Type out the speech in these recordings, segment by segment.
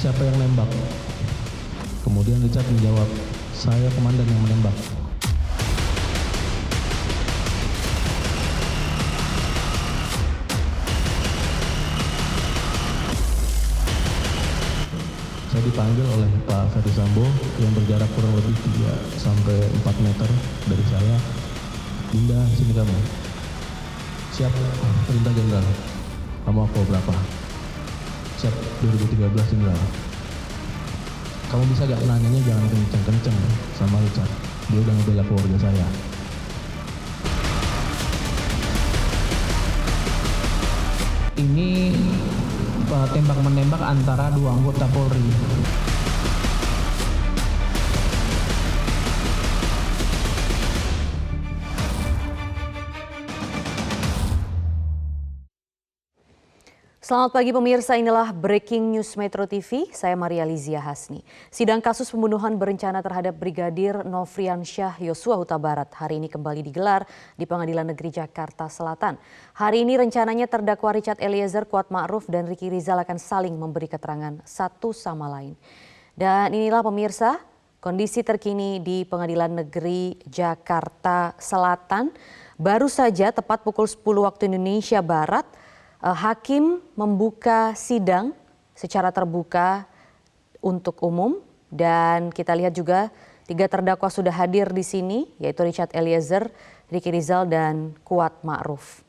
siapa yang nembak? Kemudian Richard menjawab, saya komandan yang menembak. Saya dipanggil oleh Pak Ferdi Sambo yang berjarak kurang lebih 3 sampai 4 meter dari saya. Dinda, sini kamu. Siap, perintah jenderal. Kamu aku berapa? Siap, 2013 jenderal. Kamu bisa gak nanyanya jangan kenceng-kenceng sama Richard. Dia udah ngebela keluarga saya. Ini tembak-menembak antara 2 anggota Polri. Selamat pagi pemirsa, inilah Breaking News Metro TV, saya Maria Lizia Hasni. Sidang kasus pembunuhan berencana terhadap Brigadir Nofriansyah Yosua Huta Barat hari ini kembali digelar di Pengadilan Negeri Jakarta Selatan. Hari ini rencananya terdakwa Richard Eliezer, Kuat Ma'ruf, dan Ricky Rizal akan saling memberi keterangan satu sama lain. Dan inilah pemirsa, kondisi terkini di Pengadilan Negeri Jakarta Selatan. Baru saja tepat pukul 10 waktu Indonesia Barat, hakim membuka sidang secara terbuka untuk umum dan kita lihat juga 3 terdakwa sudah hadir di sini, yaitu Richard Eliezer, Ricky Rizal, dan Kuat Ma'ruf.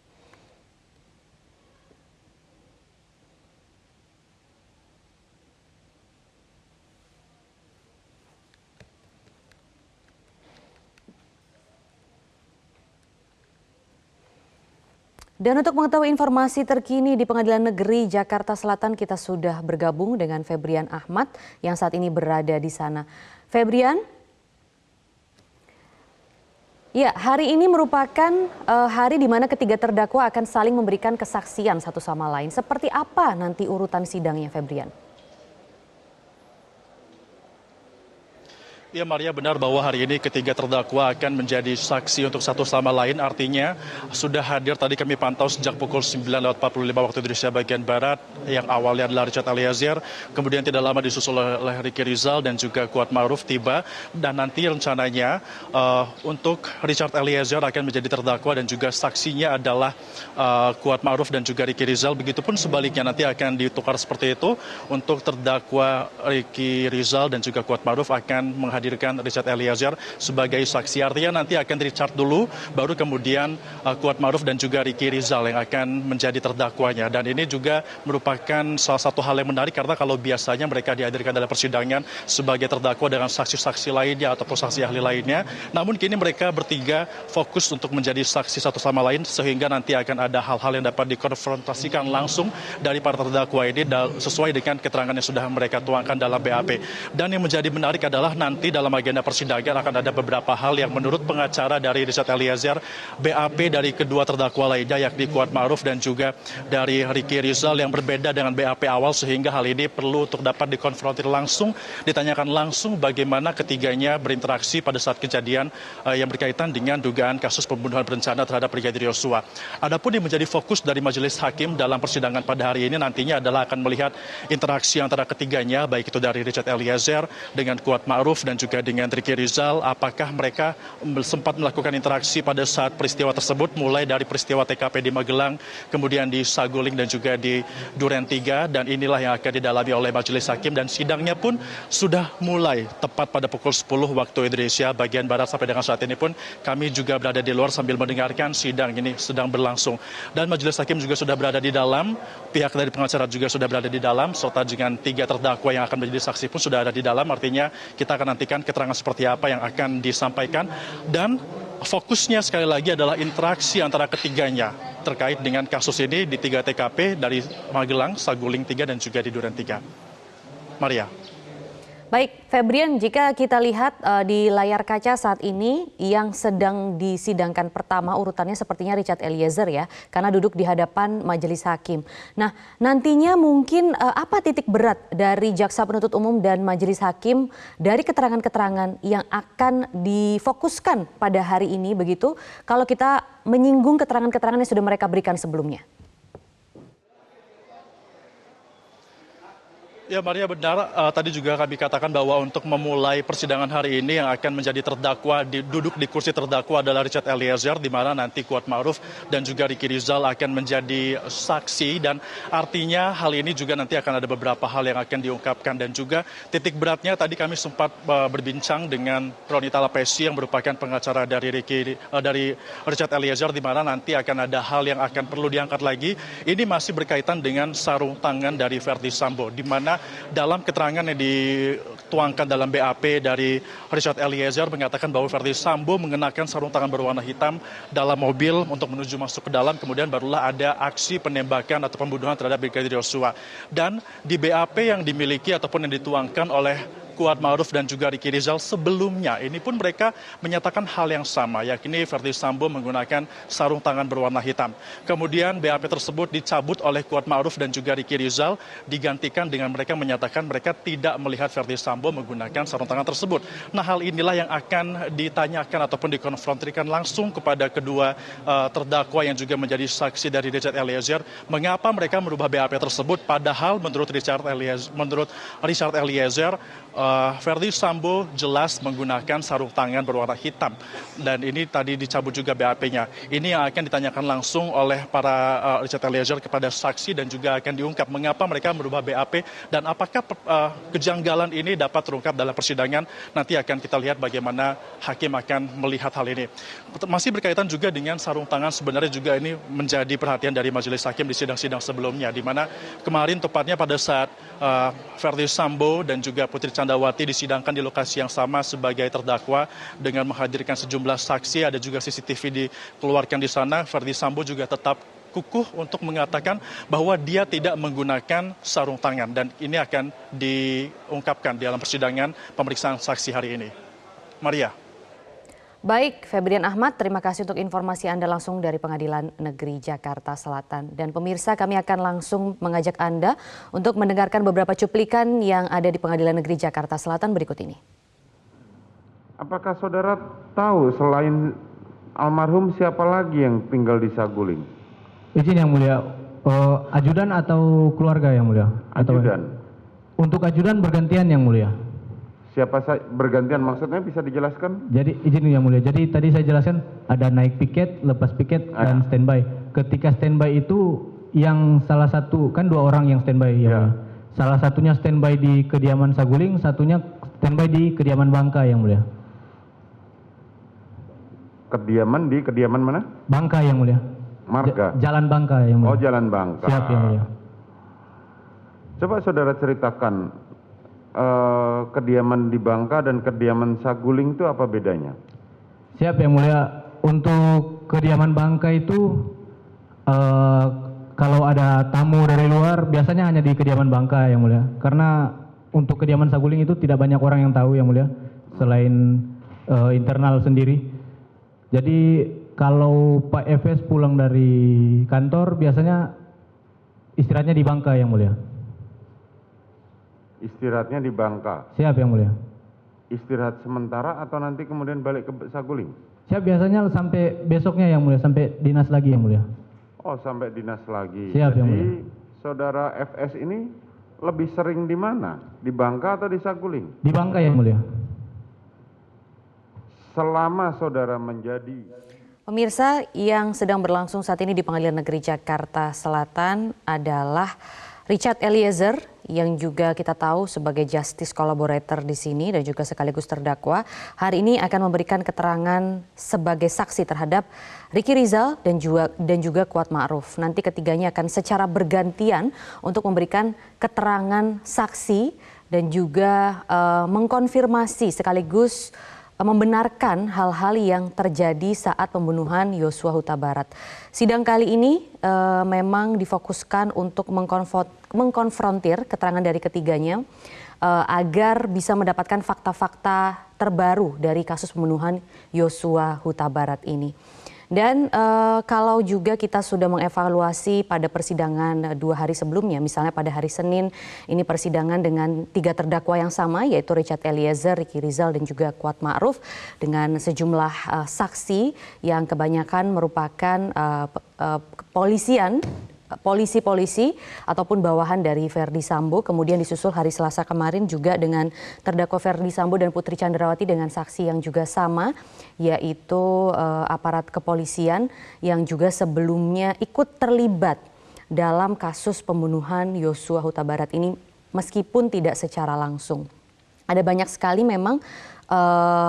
Dan untuk mengetahui informasi terkini di Pengadilan Negeri Jakarta Selatan, kita sudah bergabung dengan Febrian Ahmad yang saat ini berada di sana. Febrian? Ya, hari ini merupakan hari di mana ketiga terdakwa akan saling memberikan kesaksian satu sama lain. Seperti apa nanti urutan sidangnya, Febrian? Ya Maria, benar bahwa hari ini ketiga terdakwa akan menjadi saksi untuk satu sama lain. Artinya sudah hadir tadi kami pantau sejak pukul 9.45 waktu Indonesia bagian Barat. Yang awalnya adalah Richard Eliezer, kemudian tidak lama disusul oleh Ricky Rizal dan juga Kuat Ma'ruf tiba. Dan nanti rencananya untuk Richard Eliezer akan menjadi terdakwa dan juga saksinya adalah Kuat Ma'ruf dan juga Ricky Rizal. Begitupun sebaliknya nanti akan ditukar seperti itu. Untuk terdakwa Ricky Rizal dan juga Kuat Ma'ruf akan menghadirkan Richard Eliezer sebagai saksi. Artinya nanti akan Richard dulu, baru kemudian Kuat Ma'ruf dan juga Ricky Rizal yang akan menjadi terdakwanya. Dan ini juga merupakan salah satu hal yang menarik karena kalau biasanya mereka dihadirkan dalam persidangan sebagai terdakwa dengan saksi-saksi lainnya ataupun saksi ahli lainnya. Namun kini mereka bertiga fokus untuk menjadi saksi satu sama lain sehingga nanti akan ada hal-hal yang dapat dikonfrontasikan langsung dari para terdakwa ini sesuai dengan keterangan yang sudah mereka tuangkan dalam BAP. Dan yang menjadi menarik adalah nanti dalam agenda persidangan akan ada beberapa hal yang menurut pengacara dari Richard Eliezer, BAP dari kedua terdakwa lainnya yakni Kuat Ma'ruf dan juga dari Ricky Rizal yang berbeda dengan BAP awal sehingga hal ini perlu untuk dapat dikonfrontir langsung, ditanyakan langsung bagaimana ketiganya berinteraksi pada saat kejadian yang berkaitan dengan dugaan kasus pembunuhan berencana terhadap Brigadir Yosua. Adapun yang menjadi fokus dari majelis hakim dalam persidangan pada hari ini nantinya adalah akan melihat interaksi antara ketiganya, baik itu dari Richard Eliezer dengan Kuat Ma'ruf dan juga dengan Ricky Rizal, apakah mereka sempat melakukan interaksi pada saat peristiwa tersebut, mulai dari peristiwa TKP di Magelang, kemudian di Saguling dan juga di Duren 3, dan inilah yang akan didalami oleh majelis hakim dan sidangnya pun sudah mulai tepat pada pukul 10 waktu Indonesia bagian Barat. Sampai dengan saat ini pun kami juga berada di luar sambil mendengarkan sidang ini sedang berlangsung. Dan majelis hakim juga sudah berada di dalam, pihak dari pengacara juga sudah berada di dalam, serta dengan 3 terdakwa yang akan menjadi saksi pun sudah ada di dalam. Artinya kita akan nantikan keterangan seperti apa yang akan disampaikan dan fokusnya sekali lagi adalah interaksi antara ketiganya terkait dengan kasus ini di 3 TKP dari Magelang, Saguling 3 dan juga di Duren 3. Maria. Baik, Febrian, jika kita lihat di layar kaca saat ini yang sedang disidangkan pertama urutannya sepertinya Richard Eliezer ya, karena duduk di hadapan majelis hakim. Nah, nantinya mungkin apa titik berat dari jaksa penuntut umum dan majelis hakim dari keterangan-keterangan yang akan difokuskan pada hari ini begitu, kalau kita menyinggung keterangan-keterangan yang sudah mereka berikan sebelumnya? Ya Maria benar, tadi juga kami katakan bahwa untuk memulai persidangan hari ini yang akan menjadi terdakwa, duduk di kursi terdakwa adalah Richard Eliezer, di mana nanti Kuatma'ruf dan juga Ricky Rizal akan menjadi saksi, dan artinya hal ini juga nanti akan ada beberapa hal yang akan diungkapkan, dan juga titik beratnya tadi kami sempat berbincang dengan Ronita Lapesi yang merupakan pengacara dari Richard Eliezer, di mana nanti akan ada hal yang akan perlu diangkat lagi. Ini masih berkaitan dengan sarung tangan dari Verdi Sambo, di mana dalam keterangan yang dituangkan dalam BAP dari Richard Eliezer mengatakan bahwa Verdi Sambo mengenakan sarung tangan berwarna hitam dalam mobil untuk menuju masuk ke dalam, kemudian barulah ada aksi penembakan atau pembunuhan terhadap Brigadir Yosua. Dan di BAP yang dimiliki ataupun yang dituangkan oleh Kuatma'ruf dan juga Ricky Rizal sebelumnya, ini pun mereka menyatakan hal yang sama, yakni Verdi Sambo menggunakan sarung tangan berwarna hitam. Kemudian BAP tersebut dicabut oleh Kuatma'ruf dan juga Ricky Rizal, digantikan dengan mereka menyatakan mereka tidak melihat Verdi Sambo menggunakan sarung tangan tersebut. Nah, hal inilah yang akan ditanyakan ataupun dikonfrontirkan langsung kepada kedua terdakwa yang juga menjadi saksi dari Richard Eliezer, mengapa mereka merubah BAP tersebut, padahal menurut Richard Eliezer Verdi Sambo jelas menggunakan sarung tangan berwarna hitam, dan ini tadi dicabut juga BAP-nya. Ini yang akan ditanyakan langsung oleh para Richard Eliezer kepada saksi, dan juga akan diungkap mengapa mereka merubah BAP, dan apakah kejanggalan ini dapat terungkap dalam persidangan. Nanti akan kita lihat bagaimana hakim akan melihat hal ini. Masih berkaitan juga dengan sarung tangan, sebenarnya juga ini menjadi perhatian dari majelis hakim di sidang-sidang sebelumnya, di mana kemarin tepatnya pada saat Verdi Sambo dan juga Putri Candrawati disidangkan di lokasi yang sama sebagai terdakwa dengan menghadirkan sejumlah saksi, ada juga CCTV dikeluarkan di sana. Verdi Sambo juga tetap kukuh untuk mengatakan bahwa dia tidak menggunakan sarung tangan, dan ini akan diungkapkan dalam persidangan pemeriksaan saksi hari ini. Maria. Baik, Febrian Ahmad, terima kasih untuk informasi Anda langsung dari Pengadilan Negeri Jakarta Selatan. Dan pemirsa, kami akan langsung mengajak Anda untuk mendengarkan beberapa cuplikan yang ada di Pengadilan Negeri Jakarta Selatan berikut ini. Apakah saudara tahu selain almarhum siapa lagi yang tinggal di Saguling? Izin yang mulia, ajudan atau keluarga yang mulia? Ajudan. Untuk ajudan bergantian yang mulia. Siapa bergantian, maksudnya bisa dijelaskan? Jadi izin yang mulia, jadi tadi saya jelaskan ada naik piket, lepas piket, dan standby. Ketika standby itu yang salah satu, kan dua orang yang standby ya. Salah satunya standby di kediaman Saguling, satunya standby di kediaman Bangka yang mulia. Kediaman mana? Bangka yang mulia. Marga? Jalan Bangka yang mulia. Oh, Jalan Bangka. Siap yang mulia. Coba saudara ceritakan, kediaman di Bangka dan kediaman Saguling itu apa bedanya? Siap yang mulia. Untuk kediaman Bangka itu kalau ada tamu dari luar biasanya hanya di kediaman Bangka yang mulia. Karena untuk kediaman Saguling itu tidak banyak orang yang tahu yang mulia, selain internal sendiri. Jadi kalau Pak Efes pulang dari kantor biasanya istirahatnya di Bangka yang mulia. Istirahatnya di Bangka. Siap yang mulia. Istirahat sementara atau nanti kemudian balik ke Saguling? Siap, biasanya sampai besoknya yang mulia, sampai dinas lagi yang mulia. Oh, sampai dinas lagi. Siap yang mulia. Jadi saudara FS ini lebih sering di mana? Di Bangka atau di Saguling? Di Bangka yang mulia. Selama saudara menjadi... Pemirsa, yang sedang berlangsung saat ini di Pengadilan Negeri Jakarta Selatan adalah Richard Eliezer, yang juga kita tahu sebagai justice collaborator di sini dan juga sekaligus terdakwa, hari ini akan memberikan keterangan sebagai saksi terhadap Ricky Rizal dan juga Kuatma'ruf. Nanti ketiganya akan secara bergantian untuk memberikan keterangan saksi dan juga mengkonfirmasi sekaligus membenarkan hal-hal yang terjadi saat pembunuhan Yosua Huta Barat. Sidang kali ini memang difokuskan untuk mengkonfrontir keterangan dari ketiganya agar bisa mendapatkan fakta-fakta terbaru dari kasus pembunuhan Yosua Huta Barat ini. Dan kalau juga kita sudah mengevaluasi pada persidangan 2 hari sebelumnya, misalnya pada hari Senin, ini persidangan dengan 3 terdakwa yang sama, yaitu Richard Eliezer, Ricky Rizal, dan juga Kuatma'ruf, dengan sejumlah saksi yang kebanyakan merupakan kepolisian polisi-polisi ataupun bawahan dari Verdi Sambo, kemudian disusul hari Selasa kemarin juga dengan terdakwa Verdi Sambo dan Putri Candrawati dengan saksi yang juga sama, yaitu aparat kepolisian yang juga sebelumnya ikut terlibat dalam kasus pembunuhan Yosua Huta Barat ini meskipun tidak secara langsung. Ada banyak sekali memang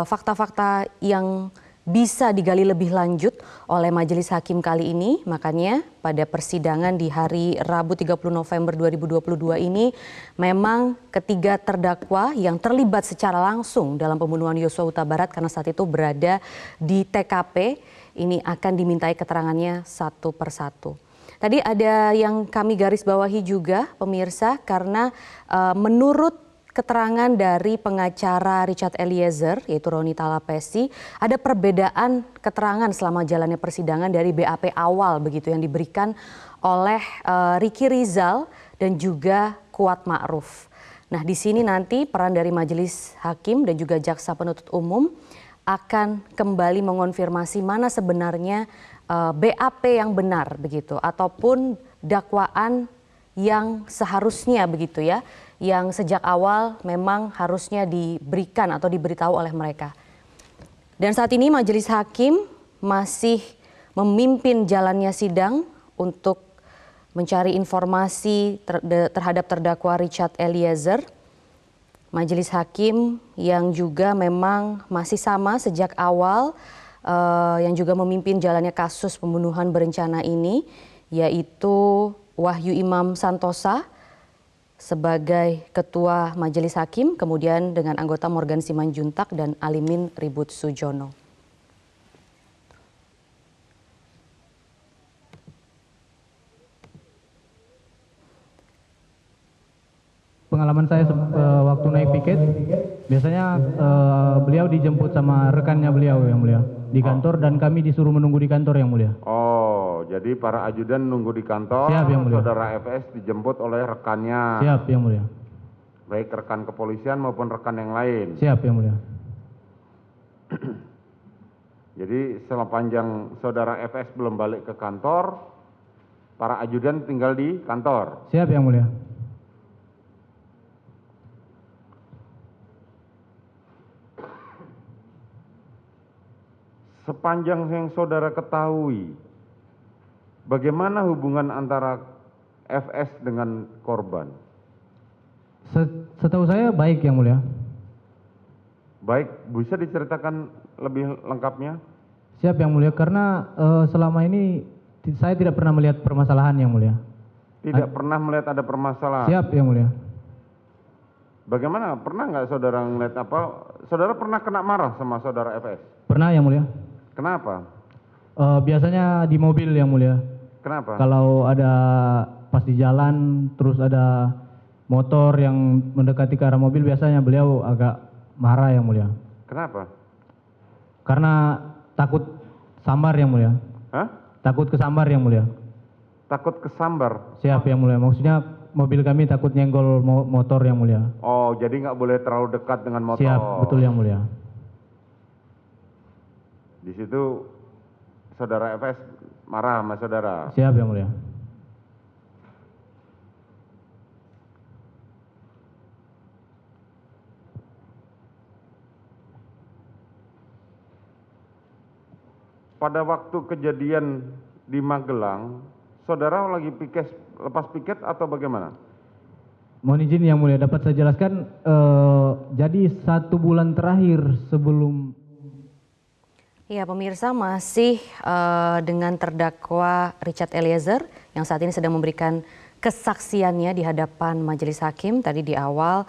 fakta-fakta yang bisa digali lebih lanjut oleh majelis hakim kali ini. Makanya pada persidangan di hari Rabu 30 November 2022 ini memang ketiga terdakwa yang terlibat secara langsung dalam pembunuhan Yosua Huta Barat karena saat itu berada di TKP ini akan dimintai keterangannya satu persatu. Tadi ada yang kami garis bawahi juga pemirsa karena menurut keterangan dari pengacara Richard Eliezer yaitu Roni Talapesi, ada perbedaan keterangan selama jalannya persidangan dari BAP awal begitu yang diberikan oleh Ricky Rizal dan juga Kuat Ma'ruf. Nah, di sini nanti peran dari majelis hakim dan juga jaksa penuntut umum akan kembali mengonfirmasi mana sebenarnya BAP yang benar begitu ataupun dakwaan yang seharusnya begitu ya, yang sejak awal memang harusnya diberikan atau diberitahu oleh mereka. Dan saat ini majelis hakim masih memimpin jalannya sidang untuk mencari informasi terhadap terdakwa Richard Eliezer. Majelis hakim yang juga memang masih sama sejak awal yang juga memimpin jalannya kasus pembunuhan berencana ini, yaitu Wahyu Imam Santosa sebagai Ketua Majelis Hakim, kemudian dengan anggota Morgan Simanjuntak dan Alimin Ribut Sujono. Pengalaman saya waktu naik piket, biasanya beliau dijemput sama rekannya beliau yang mulia di kantor dan kami disuruh menunggu di kantor yang mulia. Oh, jadi para ajudan nunggu di kantor, Siap, yang mulia. saudara FS dijemput oleh rekannya. Siap yang mulia. Baik rekan kepolisian maupun rekan yang lain. Siap yang mulia. Jadi sepanjang saudara FS belum balik ke kantor, para ajudan tinggal di kantor. Siap yang mulia. Sepanjang yang saudara ketahui, bagaimana hubungan antara FS dengan korban? Setahu saya baik yang mulia. Baik, bisa diceritakan lebih lengkapnya? Siap yang mulia, karena selama ini saya tidak pernah melihat permasalahan yang mulia. Tidak pernah melihat ada permasalahan? Siap yang mulia. Bagaimana? Pernah nggak saudara ngeliat apa? Saudara pernah kena marah sama saudara FS? Pernah yang mulia. Kenapa? Biasanya di mobil yang mulia. Kenapa? Kalau ada pas di jalan terus ada motor yang mendekati ke arah mobil, biasanya beliau agak marah yang mulia. Kenapa? Karena takut sambar yang mulia. Hah? Takut kesambar yang mulia. Takut kesambar? Siap yang mulia. Maksudnya mobil kami takut nyenggol motor yang mulia. Oh, jadi nggak boleh terlalu dekat dengan motor? Siap, betul yang mulia. Di situ saudara FS marah sama saudara? Siap yang mulia. Pada waktu kejadian di Magelang, saudara lagi lepas piket atau bagaimana? Mohon izin yang mulia, dapat saya jelaskan, jadi 1 bulan terakhir sebelum. Ya, pemirsa, masih dengan terdakwa Richard Eliezer yang saat ini sedang memberikan kesaksiannya di hadapan majelis hakim. Tadi di awal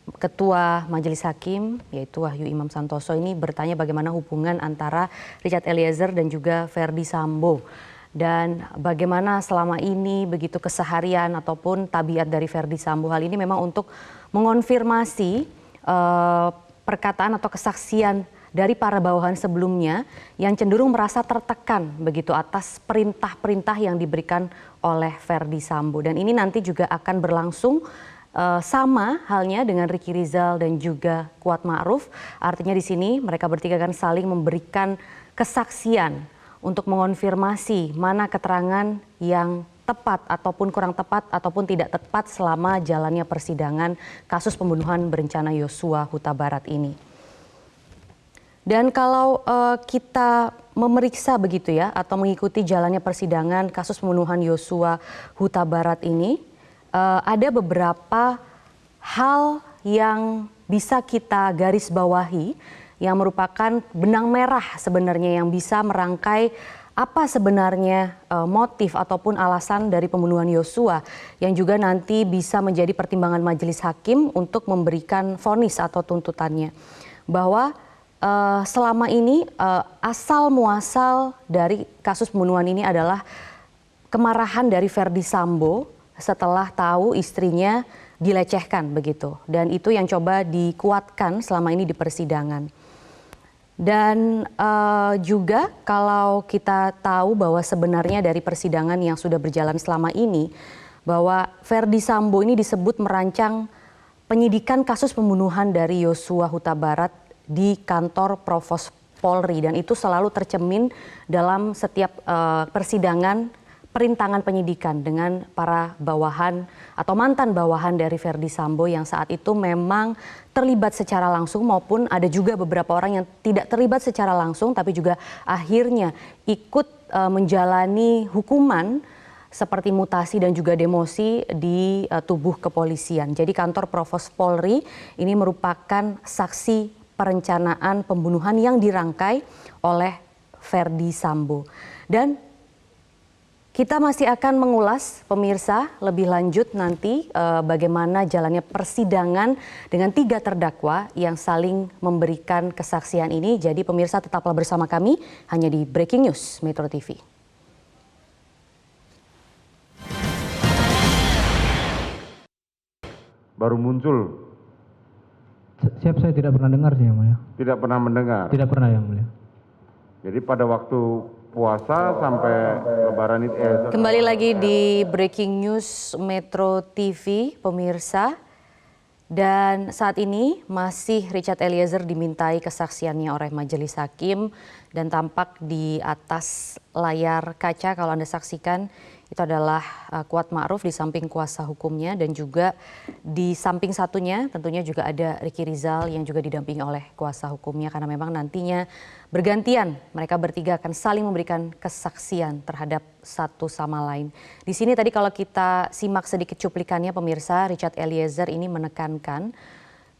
Ketua Majelis Hakim yaitu Wahyu Imam Santoso ini bertanya bagaimana hubungan antara Richard Eliezer dan juga Verdi Sambo. Dan bagaimana selama ini begitu keseharian ataupun tabiat dari Verdi Sambo. Hal ini memang untuk mengonfirmasi perkataan atau kesaksian dari para bawahan sebelumnya yang cenderung merasa tertekan begitu atas perintah-perintah yang diberikan oleh Verdi Sambo. Dan ini nanti juga akan berlangsung sama halnya dengan Ricky Rizal dan juga Kuat Ma'ruf. Artinya di sini mereka bertiga akan saling memberikan kesaksian untuk mengonfirmasi mana keterangan yang tepat ataupun kurang tepat ataupun tidak tepat selama jalannya persidangan kasus pembunuhan berencana Yosua Huta Barat ini. Dan kalau kita memeriksa begitu ya atau mengikuti jalannya persidangan kasus pembunuhan Yosua Huta Barat ini, ada beberapa hal yang bisa kita garis bawahi yang merupakan benang merah sebenarnya yang bisa merangkai apa sebenarnya motif ataupun alasan dari pembunuhan Yosua yang juga nanti bisa menjadi pertimbangan majelis hakim untuk memberikan vonis atau tuntutannya. Bahwa selama ini asal muasal dari kasus pembunuhan ini adalah kemarahan dari Verdi Sambo setelah tahu istrinya dilecehkan begitu. Dan itu yang coba dikuatkan selama ini di persidangan. Dan juga kalau kita tahu bahwa sebenarnya dari persidangan yang sudah berjalan selama ini, bahwa Verdi Sambo ini disebut merancang penyidikan kasus pembunuhan dari Yosua Huta Barat di kantor Provos Polri. Dan itu selalu tercemin dalam setiap persidangan perintangan penyidikan dengan para bawahan atau mantan bawahan dari Verdi Sambo yang saat itu memang terlibat secara langsung maupun ada juga beberapa orang yang tidak terlibat secara langsung tapi juga akhirnya ikut menjalani hukuman seperti mutasi dan juga demosi di tubuh kepolisian. Jadi kantor Provos Polri ini merupakan saksi perencanaan pembunuhan yang dirangkai oleh Verdi Sambo. Dan kita masih akan mengulas pemirsa lebih lanjut nanti bagaimana jalannya persidangan dengan 3 terdakwa yang saling memberikan kesaksian ini. Jadi pemirsa tetaplah bersama kami hanya di Breaking News Metro TV. Baru muncul, Siap, saya tidak pernah dengar sih Yang Mulia. tidak pernah mendengar. Tidak pernah Yang Mulia. Jadi pada waktu puasa sampai lebaran itu Kembali lagi di Breaking News Metro TV, pemirsa. Dan saat ini masih Richard Eliezer dimintai kesaksiannya oleh majelis hakim dan tampak di atas layar kaca kalau Anda saksikan itu adalah Kuat Ma'ruf di samping kuasa hukumnya dan juga di samping satunya tentunya juga ada Ricky Rizal yang juga didampingi oleh kuasa hukumnya karena memang nantinya bergantian mereka bertiga akan saling memberikan kesaksian terhadap satu sama lain. Di sini tadi kalau kita simak sedikit cuplikannya pemirsa, Richard Eliezer ini menekankan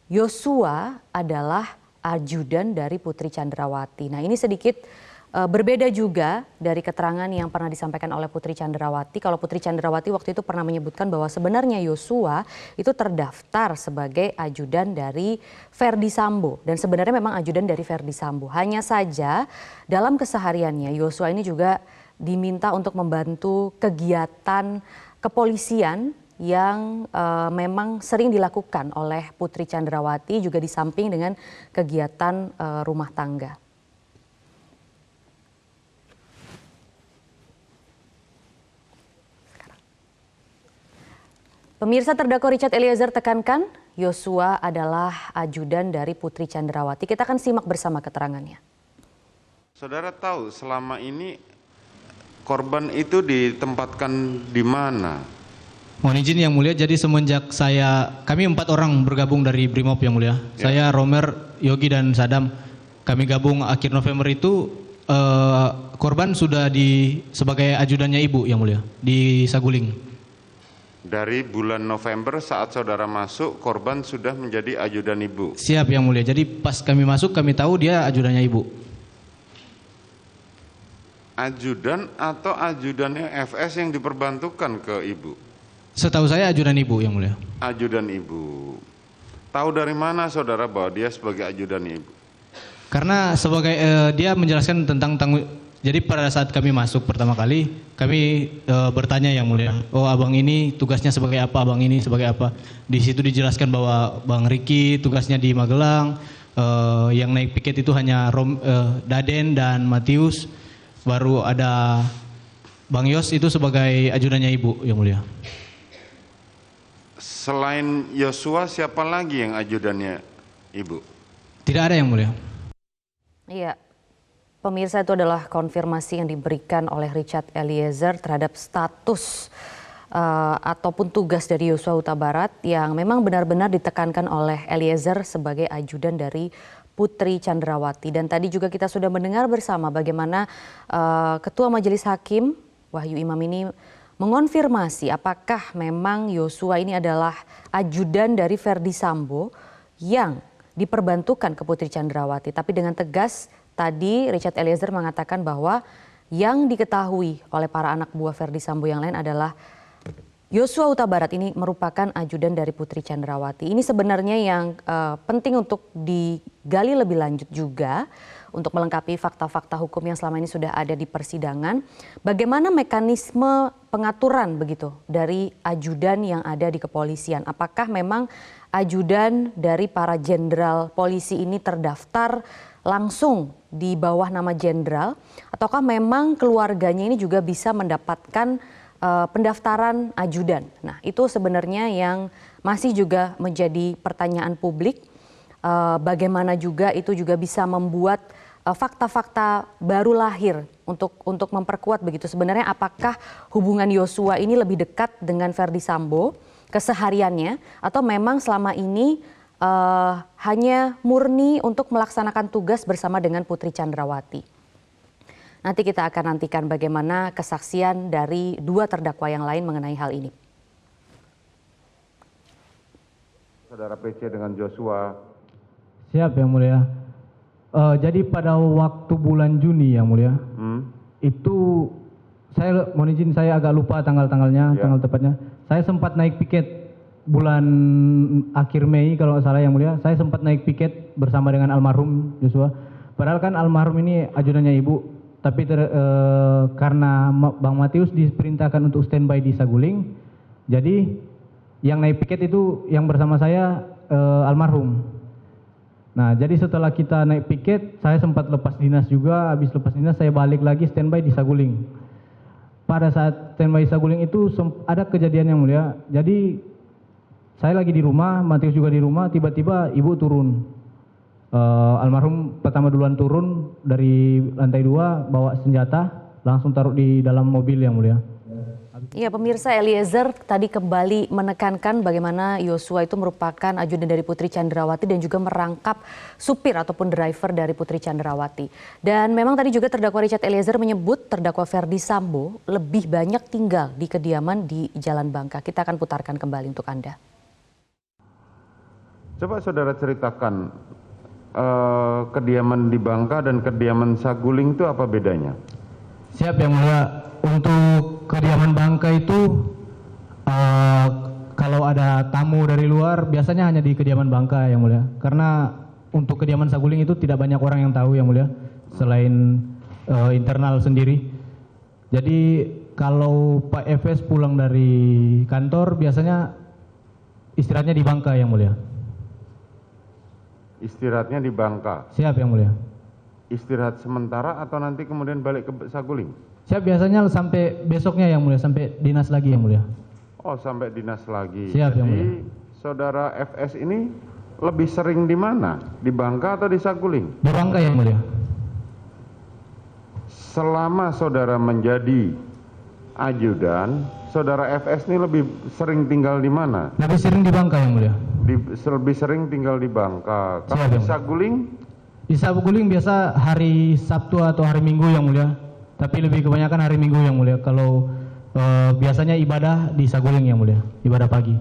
Yosua adalah ajudan dari Putri Chandrawati. Nah ini sedikit berbeda juga dari keterangan yang pernah disampaikan oleh Putri Chandrawati. Kalau Putri Chandrawati waktu itu pernah menyebutkan bahwa sebenarnya Yosua itu terdaftar sebagai ajudan dari Verdi Sambo. Dan sebenarnya memang ajudan dari Verdi Sambo. Hanya saja dalam kesehariannya Yosua ini juga diminta untuk membantu kegiatan kepolisian yang memang sering dilakukan oleh Putri Chandrawati juga di samping dengan kegiatan rumah tangga. Pemirsa, terdakwa Richard Eliezer tekankan Yosua adalah ajudan dari Putri Chandrawati. Kita akan simak bersama keterangannya. Saudara tahu selama ini korban itu ditempatkan di mana? Mohon izin Yang Mulia, jadi semenjak kami 4 orang bergabung dari Brimob Yang Mulia. Ya. Saya, Romer, Yogi dan Sadam. Kami gabung akhir November itu korban sudah sebagai ajudannya Ibu Yang Mulia di Saguling. Dari bulan November saat saudara masuk, korban sudah menjadi ajudan Ibu. Siap Yang Mulia, jadi pas kami masuk kami tahu dia ajudannya Ibu. Ajudan atau ajudannya FS yang diperbantukan ke Ibu? Setahu saya ajudan Ibu Yang Mulia. Ajudan Ibu. Tahu dari mana saudara bahwa dia sebagai ajudan Ibu? Karena sebagai dia menjelaskan tentang jadi pada saat kami masuk pertama kali, kami bertanya Yang Mulia, oh abang ini tugasnya sebagai apa, abang ini sebagai apa. Di situ dijelaskan bahwa Bang Riki tugasnya di Magelang, yang naik piket itu hanya Daden dan Matius, baru ada Bang Yos itu sebagai ajudannya Ibu Yang Mulia. Selain Yosua, siapa lagi yang ajudannya Ibu? Tidak ada Yang Mulia. Iya. Pemirsa, itu adalah konfirmasi yang diberikan oleh Richard Eliezer terhadap status ataupun tugas dari Yosua Huta Barat yang memang benar-benar ditekankan oleh Eliezer sebagai ajudan dari Putri Chandrawati. Dan tadi juga kita sudah mendengar bersama bagaimana Ketua Majelis Hakim Wahyu Imam ini mengonfirmasi apakah memang Yosua ini adalah ajudan dari Verdi Sambo yang diperbantukan ke Putri Chandrawati. Tapi dengan tegas tadi Richard Eliezer mengatakan bahwa yang diketahui oleh para anak buah Verdi Sambo yang lain adalah Yosua Huta Barat ini merupakan ajudan dari Putri Chandrawati. Ini sebenarnya yang penting untuk digali lebih lanjut juga untuk melengkapi fakta-fakta hukum yang selama ini sudah ada di persidangan. Bagaimana mekanisme pengaturan begitu dari ajudan yang ada di kepolisian? Apakah memang ajudan dari para jenderal polisi ini terdaftar langsung di bawah nama jenderal, ataukah memang keluarganya ini juga bisa mendapatkan pendaftaran ajudan? Nah, itu sebenarnya yang masih juga menjadi pertanyaan publik. Bagaimana juga itu juga bisa membuat fakta-fakta baru lahir untuk memperkuat begitu. Sebenarnya apakah hubungan Yosua ini lebih dekat dengan Verdi Sambo kesehariannya, atau memang selama ini hanya murni untuk melaksanakan tugas bersama dengan Putri Chandrawati? Nanti kita akan nantikan bagaimana kesaksian dari dua terdakwa yang lain mengenai hal ini. Saudara PC dengan Joshua. Siap Yang Mulia. Jadi pada waktu bulan Juni Yang Mulia, itu saya mohon izin saya agak lupa tanggal-tanggalnya, tanggal tepatnya. Saya sempat naik piket bulan akhir Mei kalau nggak salah Yang Mulia. Saya sempat naik piket bersama dengan almarhum Joshua. Padahal kan almarhum ini ajudannya ibu, tapi karena Bang Matius diperintahkan untuk standby di Saguling, jadi yang naik piket itu yang bersama saya almarhum. Nah, jadi setelah kita naik piket, saya sempat lepas dinas juga. Habis lepas dinas, saya balik lagi standby di Saguling. Pada saat standby di Saguling itu ada kejadian Yang Mulia. Jadi saya lagi di rumah, Matius juga di rumah. Tiba-tiba ibu turun. Almarhum pertama duluan turun dari lantai 2, bawa senjata, langsung taruh di dalam mobil Yang Mulia. Iya, pemirsa, Eliezer tadi kembali menekankan bagaimana Yosua itu merupakan ajudan dari Putri Chandrawati dan juga merangkap supir ataupun driver dari Putri Chandrawati. Dan memang tadi juga terdakwa Richard Eliezer menyebut terdakwa Verdi Sambo lebih banyak tinggal di kediaman di Jalan Bangka. Kita akan putarkan kembali untuk Anda. Coba saudara ceritakan kediaman di Bangka dan kediaman Saguling itu apa bedanya? Siap Yang Mulia. Untuk kediaman Bangka itu kalau ada tamu dari luar biasanya hanya di kediaman Bangka Yang Mulia. Karena untuk kediaman Saguling itu tidak banyak orang yang tahu Yang Mulia, selain internal sendiri. Jadi kalau Pak Efes pulang dari kantor biasanya istirahatnya di Bangka Yang Mulia. Istirahatnya di Bangka. Siap Yang Mulia. Istirahat sementara atau nanti kemudian balik ke Saguling? Siap, biasanya sampai besoknya Yang Mulia, sampai dinas lagi Yang Mulia. Oh, sampai dinas lagi. Siap, Yang Mulia. Jadi saudara FS ini lebih sering di mana? Di Bangka atau di Saguling? Di Bangka Yang Mulia. Selama saudara menjadi ajudan, saudara FS ini lebih sering tinggal di mana? Lebih sering di Bangka Yang Mulia. Lebih sering tinggal di Bangka. Kalau Siap, di Yang Mulia. Saguling? Di Saguling biasa hari Sabtu atau hari Minggu Yang Mulia. Tapi lebih kebanyakan hari Minggu Yang Mulia. Kalau biasanya ibadah di Saguling Yang Mulia, ibadah pagi.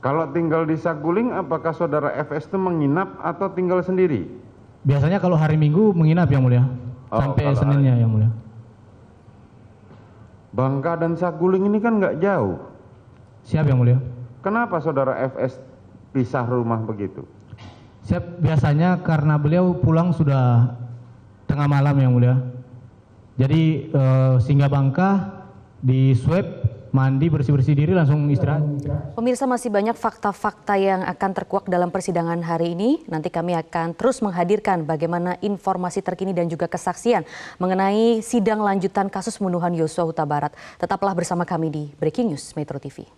Kalau tinggal di Saguling, apakah saudara FS itu menginap atau tinggal sendiri? Biasanya kalau hari Minggu menginap Yang Mulia, sampai Seninnya Yang Mulia. Bangka dan Saguling ini kan nggak jauh. Siap Yang Mulia. Kenapa saudara FS pisah rumah begitu? Siap, biasanya karena beliau pulang sudah tengah malam Yang Mulia. Jadi singgah Bangka, di swab, mandi, bersih-bersih diri, langsung istirahat. Pemirsa, masih banyak fakta-fakta yang akan terkuak dalam persidangan hari ini. Nanti kami akan terus menghadirkan bagaimana informasi terkini dan juga kesaksian mengenai sidang lanjutan kasus pembunuhan Yosua Huta Barat. Tetaplah bersama kami di Breaking News Metro TV.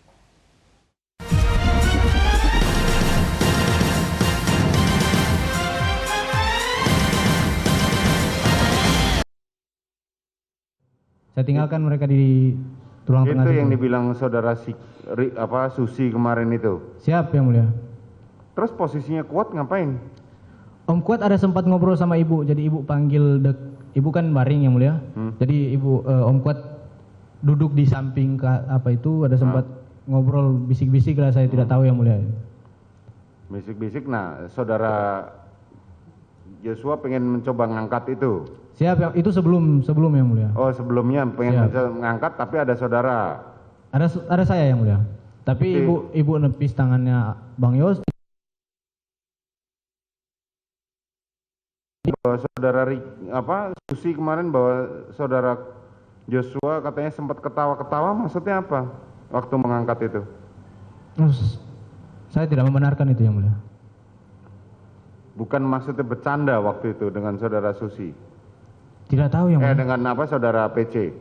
Saya tinggalkan mereka di tulang tengah. Itu yang situ. dibilang saudara Susi kemarin itu. Siap yang mulia. Terus posisinya Kuat ngapain? Om Kuat ada sempat ngobrol sama ibu, jadi ibu panggil ibu kan baring yang mulia. Jadi ibu Om Kuat duduk di samping apa itu, ada sempat ngobrol bisik-bisik lah, saya tidak tahu yang mulia. Bisik-bisik. Nah, saudara Joshua pengen mencoba ngangkat itu. Siap, itu sebelum yang mulia. Oh, sebelumnya pengen Siap. mencoba ngangkat tapi ada saudara. Ada saya yang mulia. Tapi ibu nepis tangannya Bang Yos. Bahwa saudara Susi kemarin bahwa saudara Joshua katanya sempat ketawa-ketawa, maksudnya apa waktu mengangkat itu? Saya tidak membenarkan itu yang mulia. Bukan maksudnya bercanda waktu itu dengan saudara Susi. Tidak tahu yang mulia. Dengan saudara PC?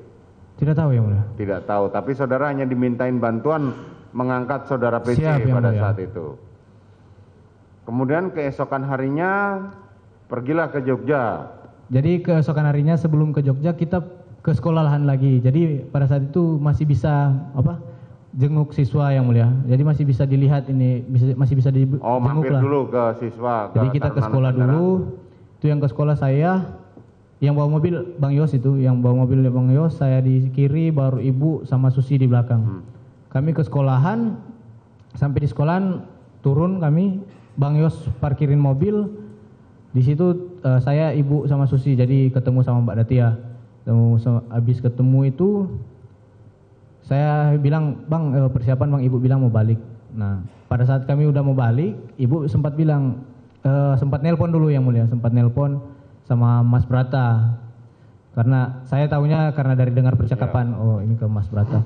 Tidak tahu yang mulia. Tidak tahu, tapi saudara hanya dimintain bantuan mengangkat saudara PC Siap, pada mulia. saat itu. Kemudian keesokan harinya pergilah ke Jogja. Jadi keesokan harinya sebelum ke Jogja kita ke sekolahan lagi. Jadi pada saat itu masih bisa jenguk siswa yang mulia. Jadi masih bisa dilihat ini, masih bisa dijenguk Mampir lah. dulu ke siswa. Jadi kita ke sekolah dulu. Itu yang ke sekolah saya, yang bawa mobil Bang Yos itu, yang bawa mobil Bang Yos, saya di kiri, baru ibu sama Susi di belakang. Kami ke sekolahan, sampai di sekolahan turun kami, Bang Yos parkirin mobil. Di situ saya, ibu sama Susi, jadi ketemu sama Mbak Datia. Habis ketemu itu saya bilang, Bang, persiapan Bang, ibu bilang mau balik. Nah, pada saat kami udah mau balik, ibu sempat bilang, sempat nelpon dulu yang mulia, sempat nelpon sama Mas Brata. Karena saya tahunya karena dari dengar percakapan, oh ini ke Mas Brata.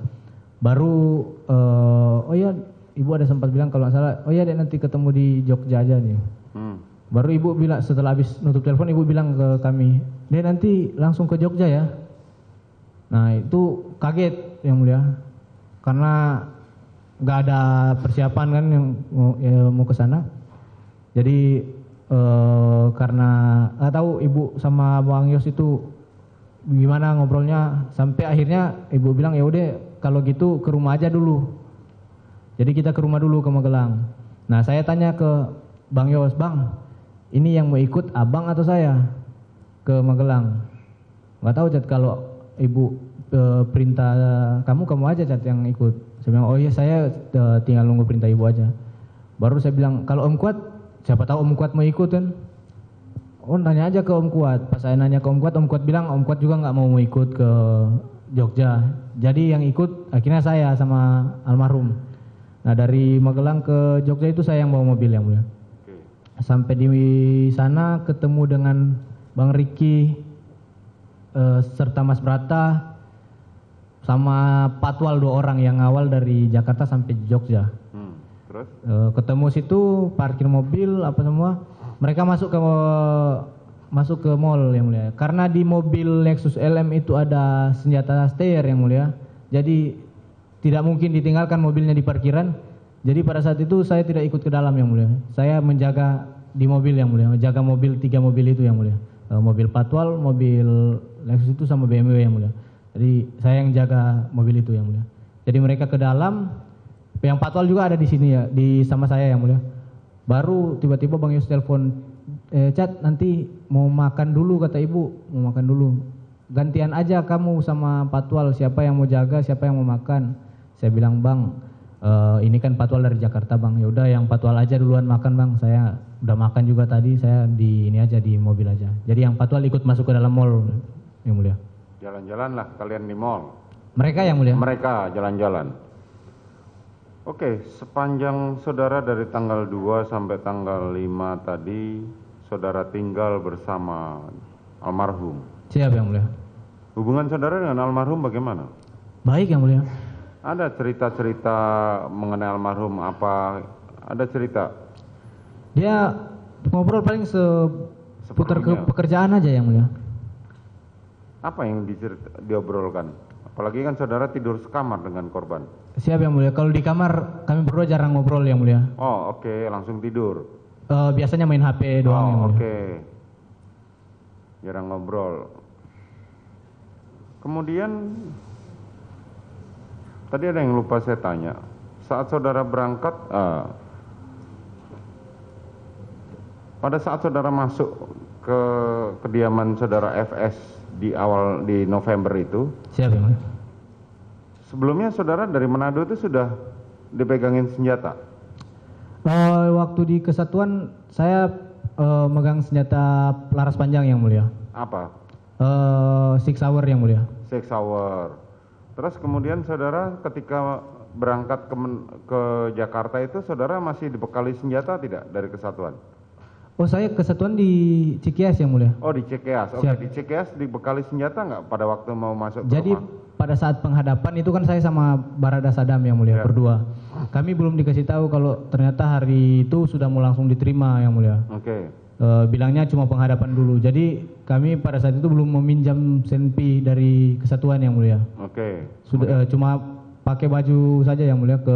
Baru, oh iya, ibu ada sempat bilang kalau nggak salah, oh iya dek nanti ketemu di Jogja aja nih. Baru ibu bilang, setelah habis nutup telepon, ibu bilang ke kami, dek nanti langsung ke Jogja ya. Nah itu kaget yang mulia, karena nggak ada persiapan kan yang mau ke sana. Jadi karena nggak tahu ibu sama Bang Yos itu gimana ngobrolnya, sampai akhirnya ibu bilang ya udah kalau gitu ke rumah aja dulu. Jadi kita ke rumah dulu ke Magelang. Nah saya tanya ke Bang Yos, Bang, ini yang mau ikut abang atau saya ke Magelang? Nggak tahu Cat, kalau ibu perintah kamu aja Cat yang ikut. Saya bilang oh iya saya tinggal nunggu perintah ibu aja. Baru saya bilang kalau Om Kuat, siapa tahu Om Kuat mau ikut kan? Oh nanya aja ke Om Kuat. Pas saya nanya ke Om Kuat bilang Om Kuat juga nggak mau ikut ke Jogja. Jadi yang ikut akhirnya saya sama almarhum. Nah dari Magelang ke Jogja itu saya yang bawa mobil yang mulia. Sampai di sana ketemu dengan Bang Riki serta Mas Brata sama Patwal, 2 orang yang awal dari Jakarta sampai Jogja. Terus? Ketemu situ, parkir mobil apa semua. Mereka masuk ke mall yang mulia. Karena di mobil Lexus LM itu ada senjata steyr yang mulia. Jadi tidak mungkin ditinggalkan mobilnya di parkiran. Jadi pada saat itu saya tidak ikut ke dalam yang mulia. Saya menjaga di mobil yang mulia, menjaga mobil 3 mobil itu yang mulia. Mobil Patwal, mobil Lexus itu sama BMW yang mulia. Jadi saya yang jaga mobil itu yang mulia. Jadi mereka ke dalam, yang Patwal juga ada di sini ya, sama saya yang mulia. Baru tiba-tiba Bang Yos telepon, Cat nanti mau makan dulu kata ibu, mau makan dulu. Gantian aja kamu sama Patwal, siapa yang mau jaga, siapa yang mau makan. Saya bilang Bang, ini kan Patwal dari Jakarta Bang, ya udah yang Patwal aja duluan makan Bang, saya udah makan juga tadi, saya di ini aja di mobil aja. Jadi yang Patwal ikut masuk ke dalam mall yang mulia. Jalan-jalan lah kalian di mall. Mereka yang mulia. Mereka jalan-jalan. Oke, sepanjang saudara dari tanggal 2 sampai tanggal 5 tadi, saudara tinggal bersama almarhum. Siap yang mulia. Hubungan saudara dengan almarhum bagaimana? Baik yang mulia. Ada cerita-cerita mengenai almarhum apa? Ada cerita? Dia ngobrol paling seputar Seperlunya. pekerjaan aja yang mulia. Apa yang diobrolkan? Apalagi kan saudara tidur sekamar dengan korban. Siap yang mulia. Kalau di kamar kami berdua jarang ngobrol yang mulia. Oh oke, langsung tidur. Biasanya main HP doang yang mulia. Oke. Jarang ngobrol. Kemudian tadi ada yang lupa saya tanya. Saat saudara berangkat, pada saat saudara masuk ke kediaman saudara FS di November itu, Siap yang mulia. sebelumnya saudara dari Manado itu sudah dipegangin senjata. Waktu di kesatuan saya megang senjata laras panjang yang mulia. Apa? Six hour yang mulia. 6 hour. Terus kemudian saudara ketika berangkat ke Jakarta itu saudara masih dibekali senjata tidak dari kesatuan? Oh, saya kesatuan di Cikias yang mulia. Oh, di Cikeas. Oke, Siap. di Cikeas dibekali senjata nggak pada waktu mau masuk ke Jadi rumah? pada saat penghadapan itu kan saya sama Barada Sadam yang mulia, Ya. berdua. Kami belum dikasih tahu kalau ternyata hari itu sudah mau langsung diterima yang mulia. Oke. Bilangnya cuma penghadapan dulu. Jadi kami pada saat itu belum meminjam senpi dari kesatuan yang mulia. Oke. Sudah cuma pakai baju saja yang mulia ke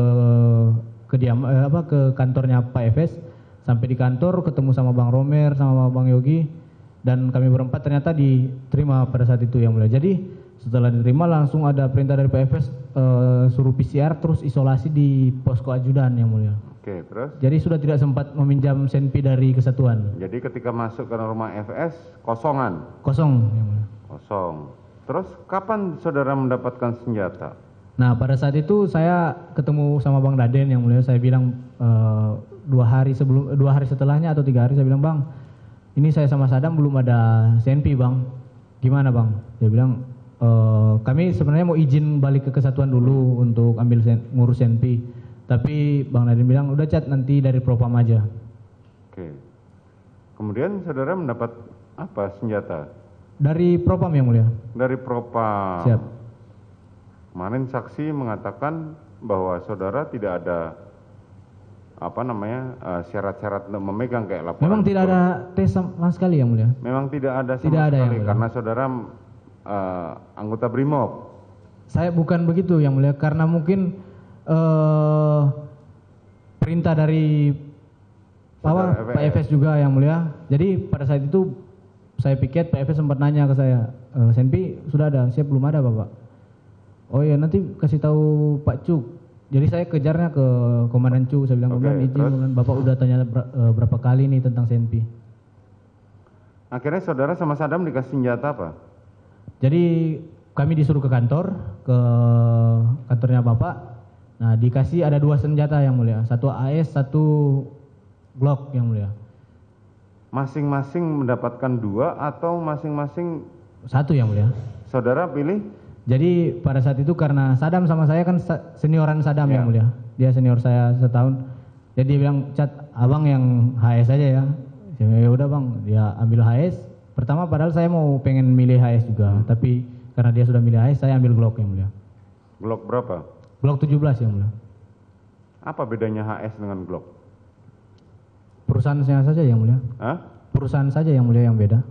kantornya Pak Efes. Sampai di kantor ketemu sama Bang Romer sama Bang Yogi dan kami berempat ternyata diterima pada saat itu yang mulia. Jadi setelah diterima langsung ada perintah dari Pak Efes suruh PCR terus isolasi di posko ajudan yang mulia. Oke, terus? Jadi sudah tidak sempat meminjam senpi dari kesatuan. Jadi ketika masuk ke rumah FS kosongan, Kosong yang mulia. kosong. Terus kapan saudara mendapatkan senjata? Nah pada saat itu saya ketemu sama Bang Daden yang mulia. Saya bilang 2 hari setelahnya atau 3 hari saya bilang, Bang, ini saya sama Sadam belum ada senpi Bang. Gimana Bang? Dia bilang kami sebenarnya mau izin balik ke kesatuan dulu untuk ambil ngurus senpi. Tapi Bang Daden bilang udah Cat nanti dari Propam aja. Oke. Kemudian saudara mendapat apa senjata? Dari Propam yang mulia. Dari Propam. Siap. Kemarin saksi mengatakan bahwa saudara tidak ada syarat-syarat untuk memegang kayak laporan. Memang tidak ada tes sama sekali yang mulia. Memang tidak ada sama Tidak ada sekali yang mulia. karena saudara anggota BRIMOB. Saya bukan begitu yang mulia karena mungkin perintah dari Saudara Pak Efes juga yang mulia. Jadi pada saat itu saya piket Pak Efes sempat nanya ke saya, senpi sudah ada, siap belum ada Bapak. Oh iya nanti kasih tahu Pak Cuk. Jadi saya kejarnya ke Komandan Cuk, saya bilang Oke, Komandan izin, terus? Komandan, Bapak udah tanya berapa kali nih tentang senpi. Akhirnya saudara sama Sadam dikasih senjata apa? Jadi kami disuruh ke kantornya Bapak. Nah dikasih ada 2 senjata yang mulia, 1 AS, 1 Glock yang mulia. Masing-masing mendapatkan 2 atau masing-masing 1 yang mulia. saudara pilih? Jadi pada saat itu karena Sadam sama saya kan senioran Sadam Ya. yang mulia. Dia senior saya setahun. Jadi dia bilang, Cat, abang yang HS aja ya. Ya udah bang, dia ambil HS. Pertama padahal saya mau pengen milih HS juga. Tapi karena dia sudah milih HS, saya ambil Glock yang mulia. Glock berapa? Glock 17 yang mulia. Apa bedanya HS dengan Glock? Perusahaannya saja yang mulia. Hah? Perusahaan saja yang mulia yang beda.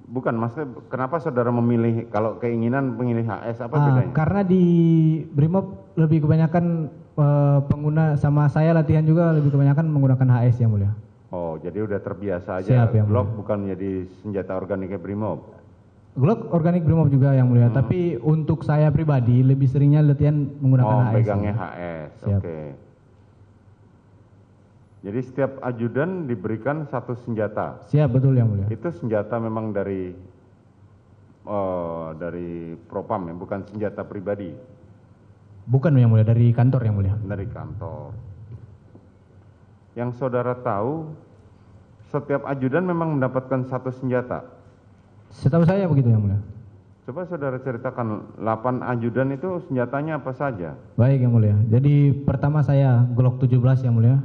Bukan, maksudnya kenapa saudara memilih, kalau keinginan memilih HS, apa bedanya? Karena di Brimob lebih kebanyakan pengguna sama saya latihan juga lebih kebanyakan menggunakan HS yang mulia. Oh, jadi udah terbiasa aja. Siap, yang Glock bukan menjadi senjata organiknya BRIMOB. Glock organik Brimob juga yang mulia, tapi untuk saya pribadi lebih seringnya latihan menggunakan Oh, HS. pegangnya HS. Siap. Oke. Jadi setiap ajudan diberikan 1 senjata. Siap, betul yang mulia. Itu senjata memang dari Propam ya, bukan senjata pribadi Bukan yang mulia, dari kantor yang mulia. dari kantor. Yang saudara tahu, setiap ajudan memang mendapatkan 1 senjata. Setahu saya begitu yang mulia. Coba saudara ceritakan 8 ajudan itu senjatanya apa saja? Baik yang mulia. Jadi pertama saya Glock 17 yang mulia.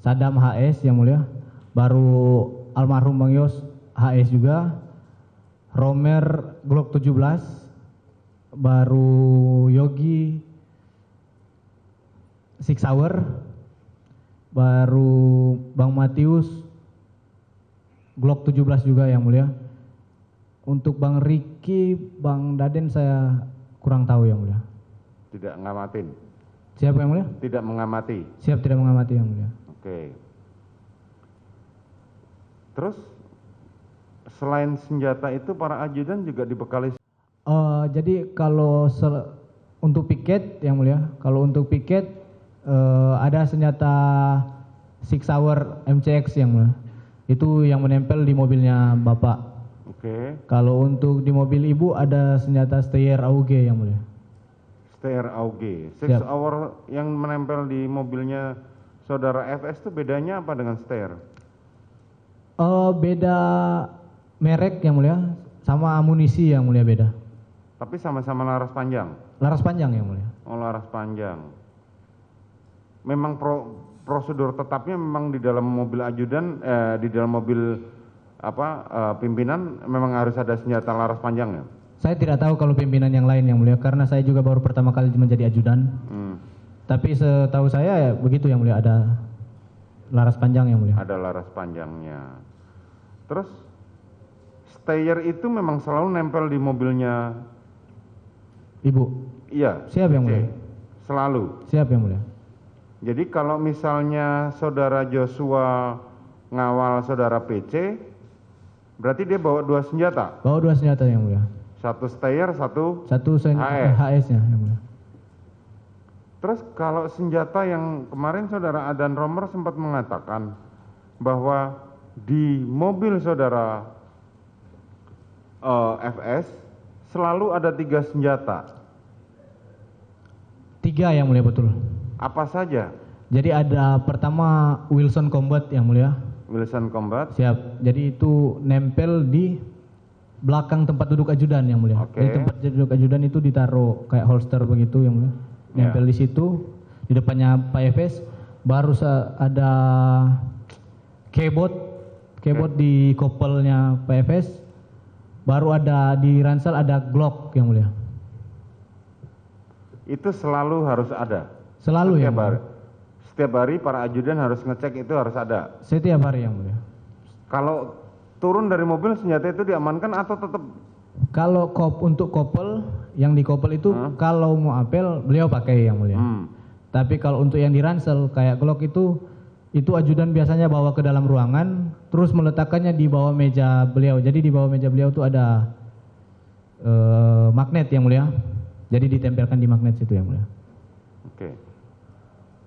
Sadam HS yang mulia. Baru almarhum Bang Yos HS juga. Romer Glock 17. Baru Yogi Six Hour. Baru Bang Matius Glock 17 juga yang mulia. Untuk Bang Riki, Bang Daden saya kurang tahu yang mulia. Tidak ngamatin. Siapa yang mulia? Tidak mengamati. Siap, tidak mengamati yang mulia. Oke. Terus selain senjata itu para ajudan juga dibekali Jadi kalau untuk piket yang mulia, kalau untuk piket ada senjata Six Hour MCX yang mulia. Itu yang menempel di mobilnya Bapak. Oke. Kalau untuk di mobil Ibu ada senjata Steyr AUG yang mulia. Steyr AUG. Six Siap. Hour yang menempel di mobilnya saudara FS itu bedanya apa dengan Steyr? Beda merek yang mulia, sama amunisi yang mulia beda. Tapi sama-sama laras panjang. Laras panjang yang mulia. Oh, laras panjang. Memang prosedur tetapnya memang di dalam mobil ajudan, di dalam mobil pimpinan memang harus ada senjata laras panjang ya? Saya tidak tahu kalau pimpinan yang lain yang mulia, karena saya juga baru pertama kali menjadi ajudan. Tapi setahu saya ya begitu yang mulia, ada laras panjang yang mulia. Ada laras panjangnya. Terus Steyr itu memang selalu nempel di mobilnya Ibu. Iya. Siap yang mulia. Selalu. Siap yang mulia. Jadi kalau misalnya saudara Joshua ngawal saudara PC, berarti dia bawa 2 senjata. Bawa 2 senjata yang mulia. Satu Steyr, satu HS-nya yang mulia. Terus kalau senjata yang kemarin saudara Adan Romer sempat mengatakan bahwa di mobil saudara FS selalu ada 3 senjata. 3 yang mulia, betul. Apa saja? Jadi ada pertama Wilson Combat yang mulia. Wilson Combat. Siap. Jadi itu nempel di belakang tempat duduk ajudan yang mulia. Oke. Jadi tempat duduk ajudan itu ditaruh kayak holster begitu yang mulia. Nempel di situ, di depannya Pak Efes. Baru ada keyboard di kopelnya Pak Efes. Baru ada di ransel ada Glock yang mulia. Itu selalu harus ada. Selalu yang Setiap hari. mulia. Setiap hari para ajudan harus ngecek itu harus ada. Setiap hari yang mulia. Kalau turun dari mobil senjata itu diamankan atau tetap? Kalau untuk kopel, yang di kopel itu kalau mau apel beliau pakai yang mulia. Tapi kalau untuk yang di ransel kayak Glock itu ajudan biasanya bawa ke dalam ruangan, terus meletakkannya di bawah meja beliau. Jadi di bawah meja beliau itu ada magnet yang mulia. Jadi ditempelkan di magnet situ yang mulia. Oke.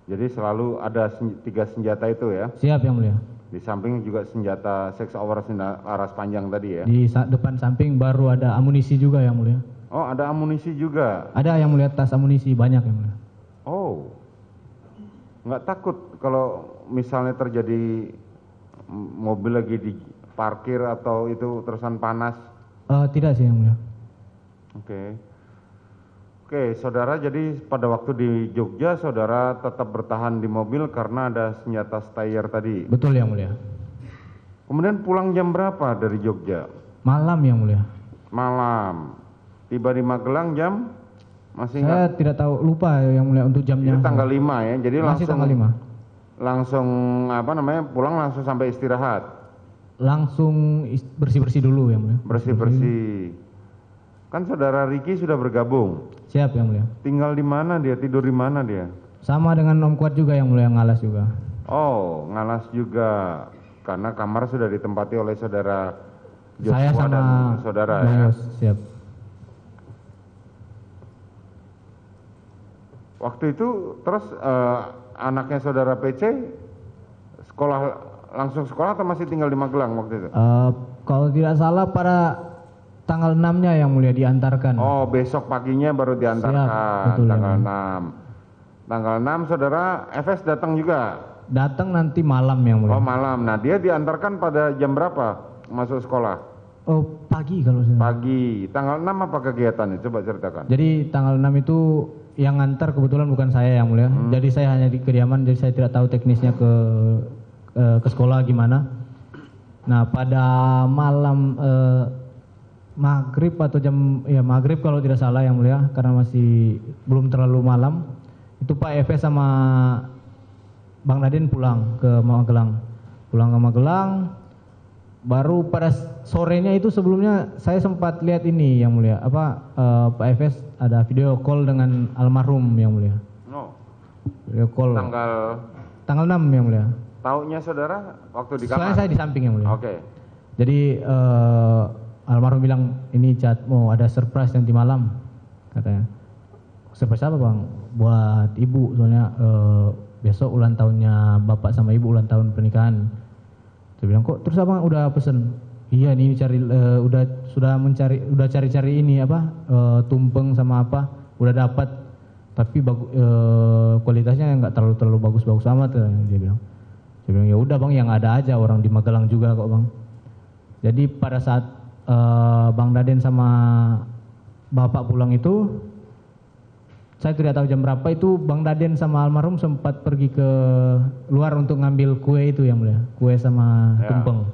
Jadi selalu ada 3 senjata itu ya? Siap yang mulia. Di samping juga senjata Six Hour laras panjang tadi ya? Di depan samping baru ada amunisi juga yang mulia. Oh, ada amunisi juga? Ada yang mulia, tas amunisi banyak yang mulia. Oh, nggak takut kalau misalnya terjadi mobil lagi di parkir atau itu terusan panas? Tidak sih yang mulia. Oke, saudara, jadi pada waktu di Jogja saudara tetap bertahan di mobil karena ada senjata Steyr tadi? Betul yang mulia. Kemudian pulang jam berapa dari Jogja? Malam yang mulia. Malam. Tiba di Magelang jam? Masih Saya ingat? tidak tahu, lupa yang mulia untuk jamnya. Itu tanggal 5 ya, jadi Masih tanggal 5. langsung pulang langsung sampai istirahat? Langsung bersih-bersih dulu yang mulia. Bersih-bersih. Kan saudara Riki sudah bergabung. Siap yang mulia. Tinggal di mana dia? Tidur di mana dia? Sama dengan Om Kuat juga yang mulia, ngalas juga. Oh, ngalas juga. Karena kamar sudah ditempati oleh saudara Joshua Saya sama dan saudara Bang ya. Yos, siap. Waktu itu terus anaknya saudara PC langsung sekolah atau masih tinggal di Magelang waktu itu? Kalau tidak salah pada tanggal 6-nya yang mulia diantarkan. Oh, besok paginya baru diantarkan. Siap, betul, tanggal ya. 6. Tanggal 6 saudara FS datang juga? Datang nanti malam yang mulia. Oh, malam. Nah, dia diantarkan pada jam berapa masuk sekolah? Oh, pagi kalau saya. Pagi. Tanggal 6 apa kegiatannya? Coba ceritakan. Jadi tanggal 6 itu yang ngantar kebetulan bukan saya yang mulia. Jadi saya hanya di kediaman, jadi saya tidak tahu teknisnya ke sekolah gimana. Nah, pada malam maghrib atau maghrib kalau tidak salah yang mulia, karena masih belum terlalu malam, itu Pak Efes sama Bang Nadine pulang ke Magelang. Baru pada sorenya itu sebelumnya saya sempat lihat ini yang mulia, Pak Efes ada video call dengan almarhum yang mulia. Oh. Video call tanggal 6 yang mulia. Taunya saudara waktu di kamar? Soalnya saya di samping yang mulia. Oke. Jadi almarhum bilang ini chat mau ada surprise nanti malam katanya. Surprise apa bang? Buat ibu soalnya besok ulang tahunnya bapak sama ibu ulang tahun pernikahan. Saya bilang kok terus abang udah pesen? Iya nih cari udah cari-cari ini apa tumpeng sama apa udah dapat tapi kualitasnya nggak terlalu bagus-bagus amat dia bilang. Saya bilang ya udah bang yang ada aja orang di Magelang juga kok bang. Jadi pada saat Bang Daden sama bapak pulang itu saya tidak tahu jam berapa itu Bang Daden sama almarhum sempat pergi ke luar untuk ngambil kue itu yang mulia, kue sama tumpeng.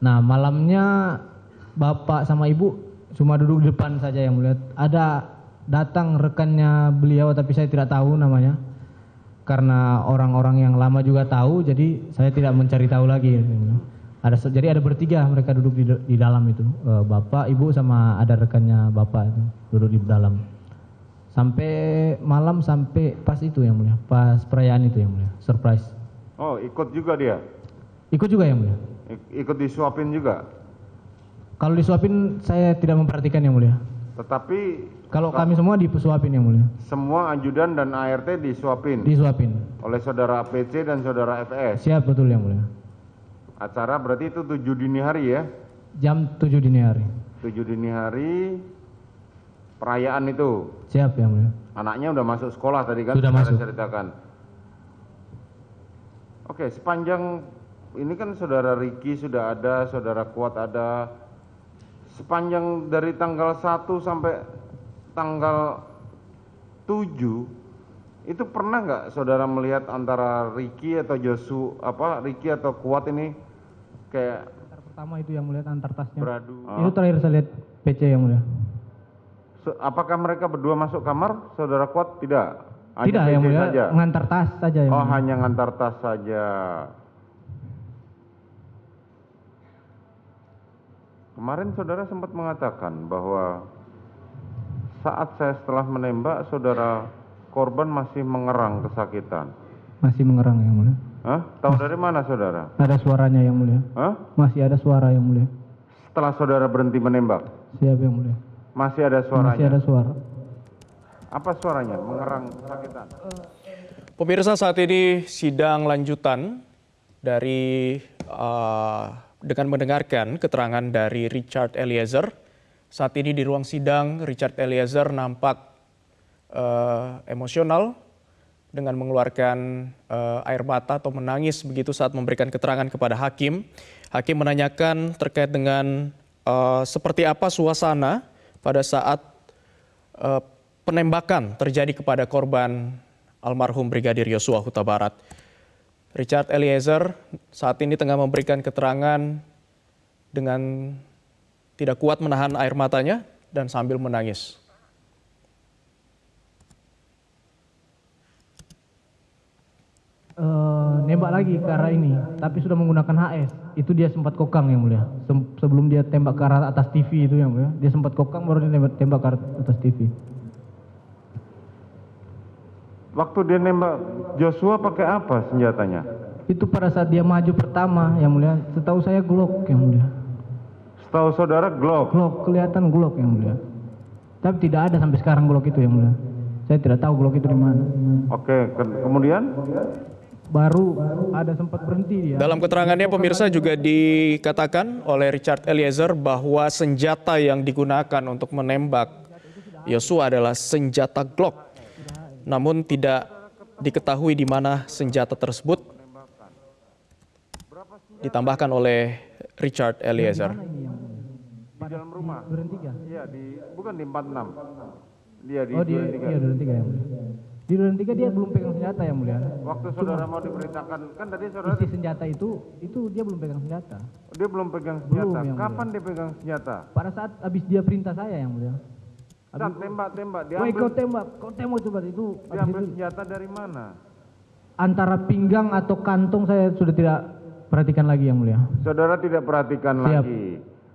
Nah malamnya bapak sama ibu cuma duduk di depan saja yang mulia. Ada datang rekannya beliau tapi saya tidak tahu namanya. Karena orang-orang yang lama juga tahu jadi saya tidak mencari tahu lagi. Jadi ada bertiga mereka duduk di dalam itu. Bapak, ibu sama ada rekannya bapak itu duduk di dalam. Sampai malam sampai pas itu yang mulia, pas perayaan itu yang mulia, surprise. Oh, ikut juga dia? Ikut juga yang mulia. Ikut disuapin juga? Kalau disuapin saya tidak memperhatikan yang mulia. Tetapi kalau kami semua disuapin yang mulia. semua ajudan dan ART disuapin? Disuapin. Oleh saudara PC dan saudara FS? Siap betul yang mulia. Acara berarti itu 7 dini hari ya? Jam 7 dini hari. 7 dini hari perayaan itu? Siap yang mulia. Anaknya udah masuk sekolah tadi kan? Sudah masuk. Ceritakan. Oke, sepanjang ini kan saudara Riki sudah ada, saudara Kuat ada. Sepanjang dari tanggal 1 sampai tanggal 7 itu pernah nggak saudara melihat antara Riki atau Riki atau Kuat ini kayak Pertama itu yang mulia antar tasnya. beradu? Itu terakhir saya lihat PC yang mulia. Apakah mereka berdua masuk kamar? Saudara Kuat tidak? Hanya Tidak yang PC mulia, saja? ngantar tas saja yang Oh, mulia. hanya ngantar tas saja. Kemarin saudara sempat mengatakan bahwa saat saya setelah menembak, saudara korban masih mengerang kesakitan. Masih mengerang yang mulia. Hah? Tahu dari mana saudara? Ada suaranya yang mulia. Hah? Masih ada suara yang mulia. Setelah saudara berhenti menembak, Siap yang mulia. masih ada suaranya? Masih ada suara. Apa suaranya? Mengerang kesakitan. Pemirsa, saat ini sidang lanjutan dari dengan mendengarkan keterangan dari Richard Eliezer. Saat ini di ruang sidang Richard Eliezer nampak emosional dengan mengeluarkan air mata atau menangis begitu saat memberikan keterangan kepada hakim. Hakim menanyakan terkait dengan seperti apa suasana pada saat penembakan terjadi kepada korban almarhum Brigadir Yosua Huta Barat. Richard Eliezer saat ini tengah memberikan keterangan dengan tidak kuat menahan air matanya dan sambil menangis. Nembak lagi ke arah ini, tapi sudah menggunakan HS. Itu dia sempat kokang yang mulia. Sebelum dia tembak ke arah atas TV itu yang mulia, dia sempat kokang baru dia tembak ke arah atas TV. Waktu dia nembak Joshua pakai apa senjatanya? Itu pada saat dia maju pertama yang mulia. Setahu saya Glock yang mulia. Setahu saudara Glock? Glock, kelihatan Glock yang mulia. Tapi tidak ada sampai sekarang Glock itu yang mulia. Saya tidak tahu Glock itu di mana. Oke, kemudian? Baru ada sempat berhenti dia. Dalam keterangannya pemirsa juga dikatakan oleh Richard Eliezer bahwa senjata yang digunakan untuk menembak Yosua adalah senjata Glock. Namun tidak diketahui di mana senjata tersebut, ditambahkan oleh Richard Eliezer. Di dalam rumah? Duren 3. Iya, bukan di 46. Dia di Oh, Duren 3. iya Duren 3 yang mulia. Di Duren 3 dia belum pegang senjata yang mulia. Waktu saudara mau diberitakan, kan tadi saudara Isi senjata itu dia belum pegang senjata. dia belum pegang senjata. Belum, yang Kapan dia pegang senjata? Pada saat habis dia perintah saya yang mulia. Saat tembak, dia Woi ambil, kau tembak coba itu. dia Habis ambil itu senjata dari mana? antara pinggang atau kantong saya sudah tidak perhatikan lagi yang mulia. Saudara tidak perhatikan Siap. lagi.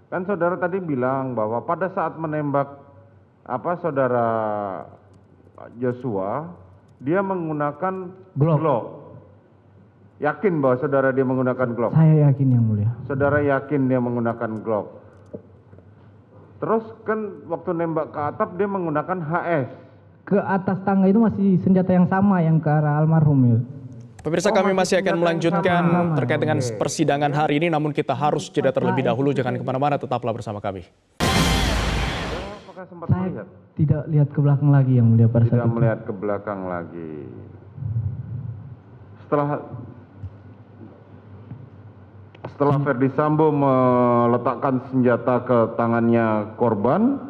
Kan saudara tadi bilang bahwa pada saat menembak saudara Joshua, dia menggunakan Glock. Yakin bahwa saudara dia menggunakan Glock? Saya yakin yang mulia. Saudara yakin dia menggunakan Glock? Terus kan waktu nembak ke atap dia menggunakan HS. Ke atas tangga itu masih senjata yang sama yang ke arah almarhum ya. Pemirsa, kami masih akan melanjutkan terkait dengan persidangan hari ini, namun kita harus jeda terlebih dahulu. Jangan kemana-mana, tetaplah bersama kami. Apakah sempat Saya melihat? tidak lihat ke belakang lagi yang mulia pada saat Tidak itu. melihat ke belakang lagi. Setelah Ferdi Sambo meletakkan senjata ke tangannya korban,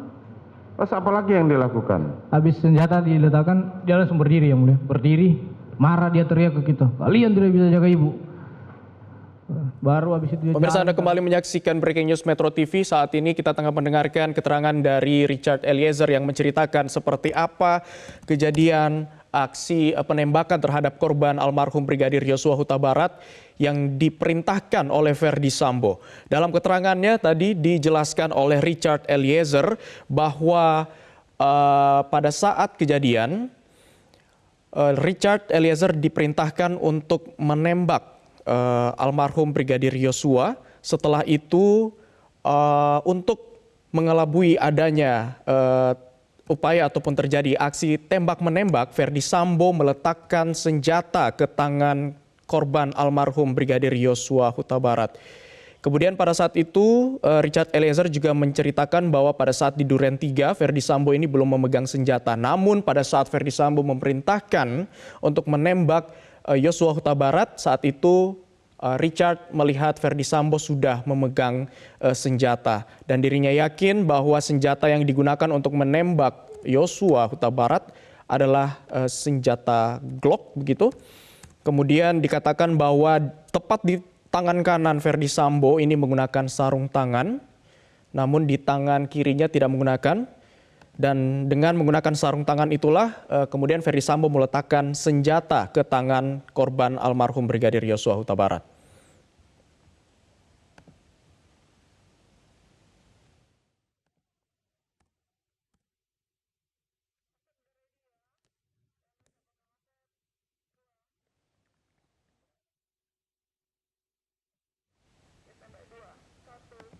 terus apa lagi yang dilakukan? Habis senjata diletakkan, dia langsung berdiri yang mulia. Berdiri, marah dia teriak ke kita. Kalian tidak bisa jaga ibu. Baru habis itu dia Pemirsa, jalan. Anda kembali menyaksikan Breaking News Metro TV. Saat ini kita tengah mendengarkan keterangan dari Richard Eliezer yang menceritakan seperti apa kejadian aksi penembakan terhadap korban almarhum Brigadir Yosua Huta Barat yang diperintahkan oleh Ferdi Sambo. Dalam keterangannya tadi dijelaskan oleh Richard Eliezer bahwa pada saat kejadian Richard Eliezer diperintahkan untuk menembak almarhum Brigadir Yosua. Setelah itu untuk mengelabui adanya upaya ataupun terjadi aksi tembak-menembak, Ferdi Sambo meletakkan senjata ke tangan korban almarhum Brigadir Yosua Huta Barat. Kemudian pada saat itu Richard Eliezer juga menceritakan bahwa pada saat di Duren 3 Ferdi Sambo ini belum memegang senjata. Namun pada saat Ferdi Sambo memerintahkan untuk menembak Yosua Huta Barat, saat itu Richard melihat Ferdi Sambo sudah memegang senjata dan dirinya yakin bahwa senjata yang digunakan untuk menembak Yosua Huta Barat adalah senjata Glock begitu. Kemudian dikatakan bahwa tepat di tangan kanan Ferdi Sambo ini menggunakan sarung tangan, namun di tangan kirinya tidak menggunakan. Dan dengan menggunakan sarung tangan itulah kemudian Ferdi Sambo meletakkan senjata ke tangan korban almarhum Brigadir Yosua Huta Barat.